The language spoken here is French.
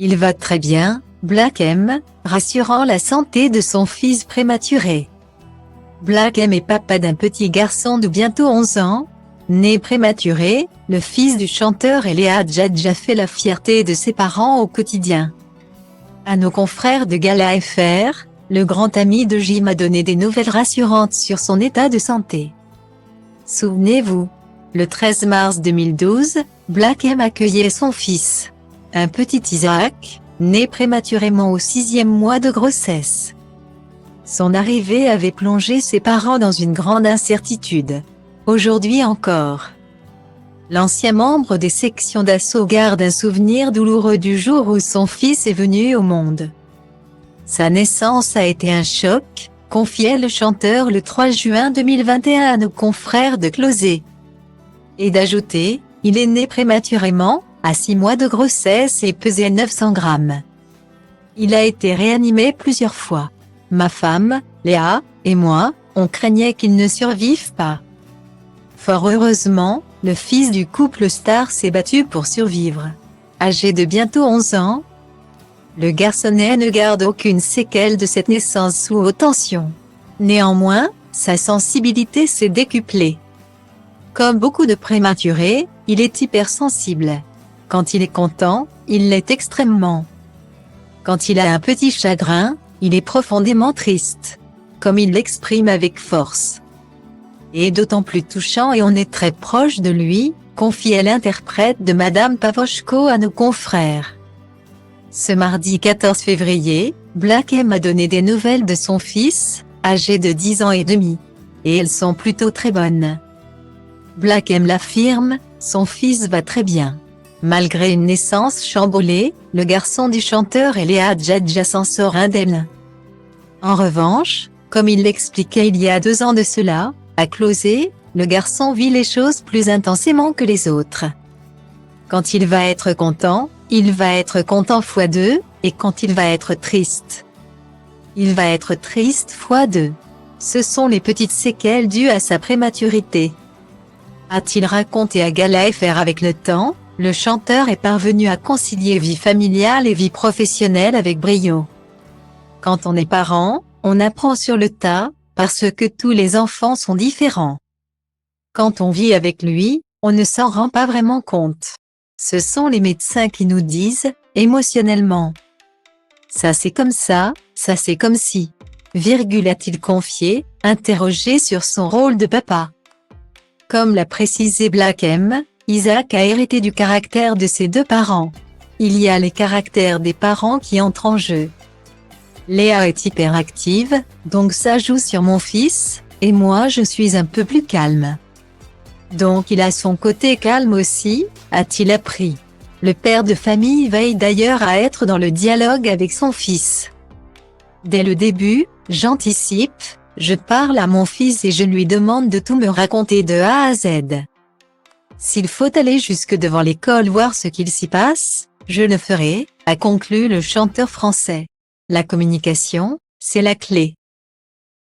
Il va très bien, Black M, rassurant la santé de son fils prématuré. Black M est papa d'un petit garçon de bientôt 11 ans. Né prématuré, le fils du chanteur Elia Djadja fait la fierté de ses parents au quotidien. À nos confrères de Gala FR, le grand ami de Jim a donné des nouvelles rassurantes sur son état de santé. Souvenez-vous, le 13 mars 2012, Black M accueillait son fils, un petit Isaac, né prématurément au 6e mois de grossesse. Son arrivée avait plongé ses parents dans une grande incertitude. Aujourd'hui encore. L'ancien membre des sections d'assaut garde un souvenir douloureux du jour où son fils est venu au monde. Sa naissance a été un choc, confiait le chanteur le 3 juin 2021 à nos confrères de Closet. Et d'ajouter, il est né prématurément, à 6 mois de grossesse et pesait 900 grammes. Il a été réanimé plusieurs fois. Ma femme, Léa, et moi, on craignait qu'il ne survive pas. Fort heureusement, le fils du couple star s'est battu pour survivre. Âgé de bientôt 11 ans, le garçonnet ne garde aucune séquelle de cette naissance sous haute tension. Néanmoins, sa sensibilité s'est décuplée. Comme beaucoup de prématurés, il est hypersensible. Quand il est content, il l'est extrêmement. Quand il a un petit chagrin, il est profondément triste. Comme il l'exprime avec force. Et d'autant plus touchant et on est très proche de lui, confiait l'interprète de Madame Pavoshko à nos confrères. Ce mardi 14 février, Black M a donné des nouvelles de son fils, âgé de 10 ans et demi. Et elles sont plutôt très bonnes. Black M l'affirme, son fils va très bien. Malgré une naissance chamboulée, le garçon du chanteur Elia Djadja s'en sort indemne. En revanche, comme il l'expliquait il y a 2 ans de cela, à Closet, le garçon vit les choses plus intensément que les autres. Quand il va être content, il va être content x2, et quand il va être triste, il va être triste x2. Ce sont les petites séquelles dues à sa prématurité. A-t-il raconté à Gala FR avec le temps, le chanteur est parvenu à concilier vie familiale et vie professionnelle avec brio. Quand on est parent, on apprend sur le tas, parce que tous les enfants sont différents. Quand on vit avec lui, on ne s'en rend pas vraiment compte. Ce sont les médecins qui nous disent, émotionnellement. Ça c'est comme ça c'est comme si. A-t-il confié, interrogé sur son rôle de papa. Comme l'a précisé Black M, Isaac a hérité du caractère de ses 2 parents. Il y a les caractères des parents qui entrent en jeu. Léa est hyperactive, donc ça joue sur mon fils, et moi je suis un peu plus calme. Donc il a son côté calme aussi, a-t-il appris. Le père de famille veille d'ailleurs à être dans le dialogue avec son fils. Dès le début, j'anticipe, je parle à mon fils et je lui demande de tout me raconter de A à Z. S'il faut aller jusque devant l'école voir ce qu'il s'y passe, je le ferai, a conclu le chanteur français. La communication, c'est la clé.